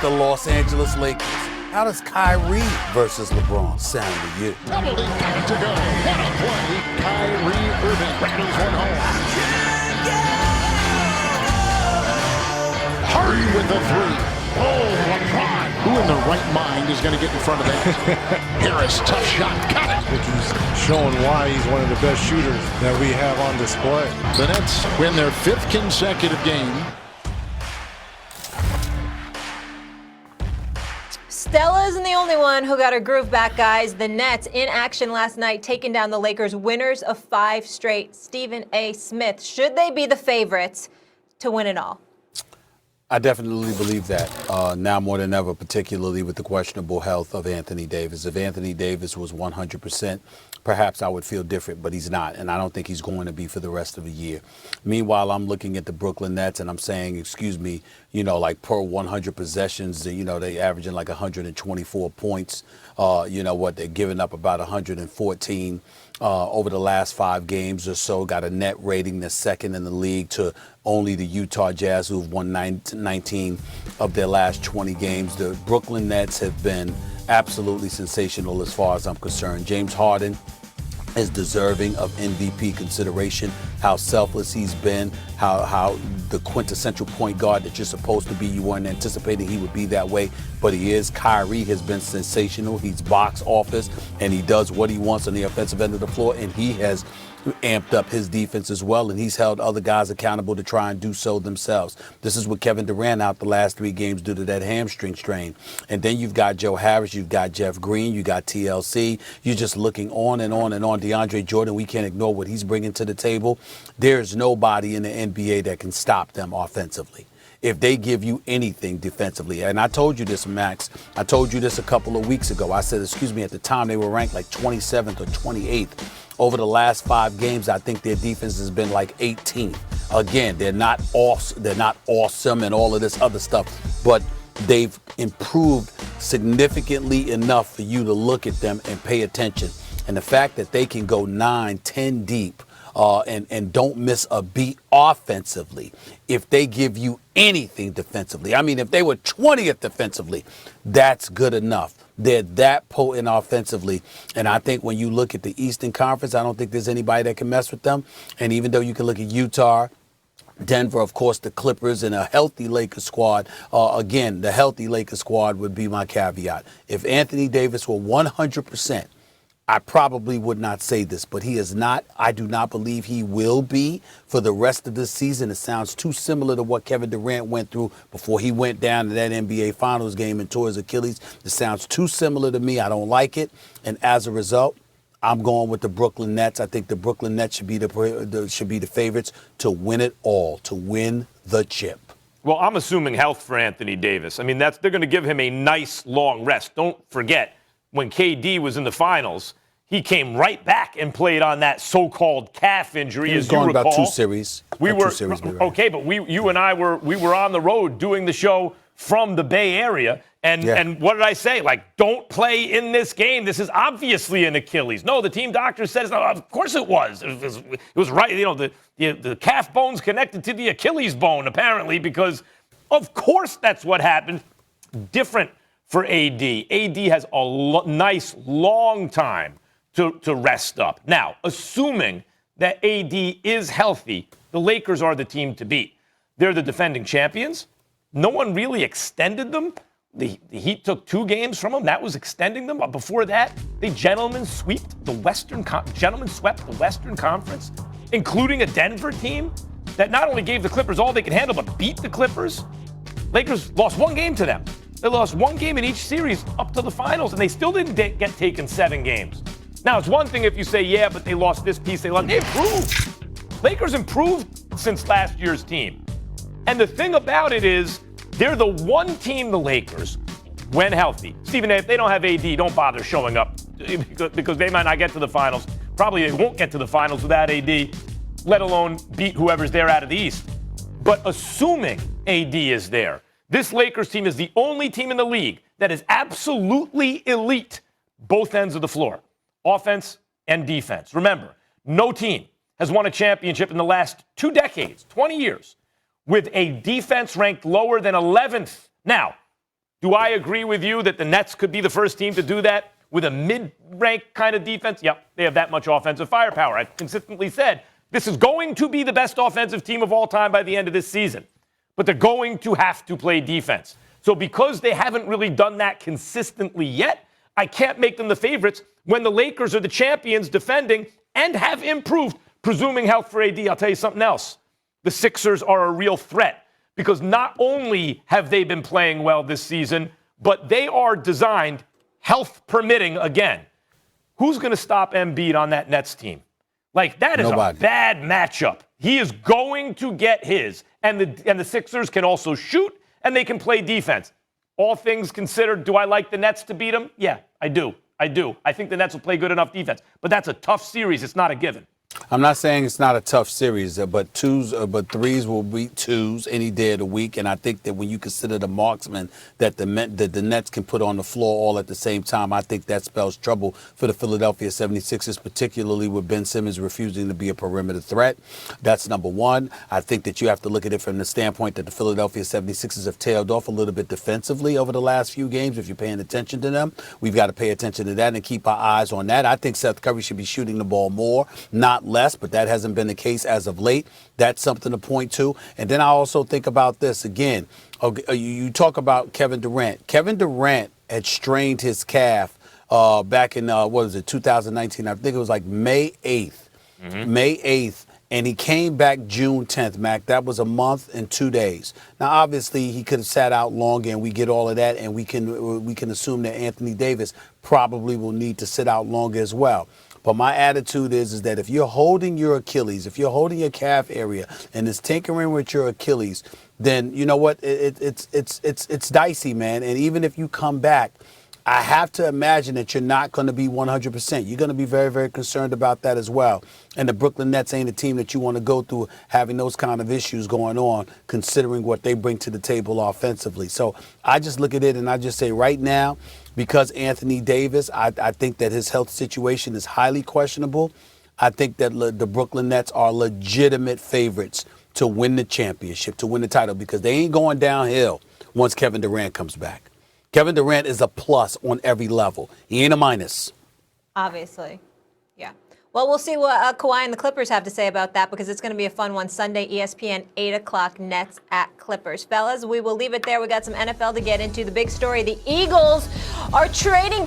the Los Angeles Lakers. How does Kyrie versus LeBron sound to you? Penalty count to go. What a play. Kyrie Irving rattles one home. Harden with the three. Oh, LeBron. Who in their right mind is going to get in front of that? Harris, tough shot. Got it. I think he's showing why he's one of the best shooters that we have on display. The Nets win their 5th consecutive game. Stella isn't the only one who got her groove back, guys. The Nets in action last night, taking down the Lakers, winners of 5 straight. Stephen A. Smith, should they be the favorites to win it all? I definitely believe that now more than ever, particularly with the questionable health of Anthony Davis. If Anthony Davis was 100%, perhaps I would feel different, but he's not, and I don't think he's going to be for the rest of the year. Meanwhile, I'm looking at the Brooklyn Nets, and I'm saying, excuse me, like per 100 possessions, they averaging like 124 points. They're giving up about 114 over the last 5 games or so. Got a net rating that's second in the league to only the Utah Jazz, who've won 19 of their last 20 games. The Brooklyn Nets have been absolutely sensational as far as I'm concerned. James Harden is deserving of MVP consideration. How selfless he's been, how the quintessential point guard that you're supposed to be. You weren't anticipating he would be that way, but he is. Kyrie has been sensational. He's box office, and he does what he wants on the offensive end of the floor, and he has amped up his defense as well, and he's held other guys accountable to try and do so themselves. This is with Kevin Durant out the last 3 games due to that hamstring strain. And then you've got Joe Harris, you've got Jeff Green, you got TLC. You're just looking on and on and on. DeAndre Jordan, we can't ignore what he's bringing to the table. There's nobody in the NBA that can stop them offensively if they give you anything defensively. And I told you this, Max. I told you this a couple of weeks ago. I said, at the time they were ranked like 27th or 28th. Over the last 5 games, I think their defense has been like 18th. Again, they're not awesome and all of this other stuff, but they've improved significantly enough for you to look at them and pay attention. And the fact that they can go 9, 10 deep and don't miss a beat offensively, if they give you anything defensively, I mean, if they were 20th defensively, that's good enough. They're that potent offensively. And I think when you look at the Eastern Conference, I don't think there's anybody that can mess with them. And even though you can look at Utah, Denver, of course, the Clippers, and a healthy Lakers squad, again, the healthy Lakers squad would be my caveat. If Anthony Davis were 100%, I probably would not say this, but he is not. I do not believe he will be for the rest of this season. It sounds too similar to what Kevin Durant went through before he went down to that NBA Finals game and tore his Achilles. It sounds too similar to me. I don't like it. And as a result, I'm going with the Brooklyn Nets. I think the Brooklyn Nets should be the favorites to win it all, to win the chip. Well, I'm assuming health for Anthony Davis. I mean, they're going to give him a nice long rest. Don't forget, when KD was in the finals, he came right back and played on that so-called calf injury. He was as you recall. about 2 series. Okay, but you and I were on the road doing the show from the Bay Area, and what did I say? Like, don't play in this game. This is obviously an Achilles. No, the team doctor says, no, of course it was. It was right. The calf bone's connected to the Achilles bone apparently, because of course that's what happened. Different for AD. AD has a nice long time to rest up. Now, assuming that AD is healthy, the Lakers are the team to beat. They're the defending champions. No one really extended them. The Heat took 2 games from them. That was extending them. But before that, they gentlemen swept the Western Conference, including a Denver team that not only gave the Clippers all they could handle, but beat the Clippers. Lakers lost 1 game to them. They lost 1 game in each series up to the finals, and they still didn't get taken 7 games. Now, it's one thing if you say, yeah, but they lost this piece, they improved. Lakers improved since last year's team. And the thing about it is, they're the one team, the Lakers, when healthy. Stephen A., if they don't have AD, don't bother showing up because they might not get to the finals. Probably they won't get to the finals without AD, let alone beat whoever's there out of the East. But assuming AD is there, this Lakers team is the only team in the league that is absolutely elite both ends of the floor, offense and defense. Remember, no team has won a championship in the last 2 decades, 20 years, with a defense ranked lower than 11th. Now, Do I agree with you that the Nets could be the first team to do that with a mid-ranked kind of defense? Yep, they have that much offensive firepower. I've consistently said this is going to be the best offensive team of all time by the end of this season. But they're going to have to play defense. So because they haven't really done that consistently yet, I can't make them the favorites when the Lakers are the champions defending and have improved, presuming health for AD. I'll tell you something else. The Sixers are a real threat because not only have they been playing well this season, but they are designed, health permitting again. Who's going to stop Embiid on that Nets team? Like, that is Nobody. a bad matchup. He is going to get his. And the Sixers can also shoot, and they can play defense. All things considered, do I like the Nets to beat them? Yeah, I do. I think the Nets will play good enough defense. But that's a tough series. It's not a given. I'm not saying it's not a tough series, but threes will beat twos any day of the week. And I think that when you consider the marksmen that the Nets can put on the floor all at the same time, I think that spells trouble for the Philadelphia 76ers, particularly with Ben Simmons refusing to be a perimeter threat. That's number one. I think that you have to look at it from the standpoint that the Philadelphia 76ers have tailed off a little bit defensively over the last few games. If you're paying attention to them, we've got to pay attention to that and keep our eyes on that. I think Seth Curry should be shooting the ball more, not less, but that hasn't been the case as of late. That's something to point to. And then I also think about this again. You talk about Kevin Durant. Kevin Durant had strained his calf back in, 2019? I think it was like May 8th. Mm-hmm. May 8th. And he came back June 10th, Mac. That was a month and 2 days. Now, obviously, he could have sat out longer, and we get all of that, and we can assume that Anthony Davis probably will need to sit out longer as well. But my attitude is that if you're holding your Achilles, if you're holding your calf area and it's tinkering with your Achilles, then you know what? It's dicey, man. And even if you come back, I have to imagine that you're not going to be 100%. You're going to be very, very concerned about that as well. And the Brooklyn Nets ain't a team that you want to go through having those kind of issues going on, considering what they bring to the table offensively. So I just look at it and I just say right now, because Anthony Davis, I think that his health situation is highly questionable. I think that the Brooklyn Nets are legitimate favorites to win the championship, to win the title, because they ain't going downhill once Kevin Durant comes back. Kevin Durant is a plus on every level. He ain't a minus. Obviously. Yeah. Well, we'll see what Kawhi and the Clippers have to say about that, because it's going to be a fun one. Sunday, ESPN, 8 o'clock, Nets at Clippers. Fellas, we will leave it there. We got some NFL to get into. The big story, the Eagles are trading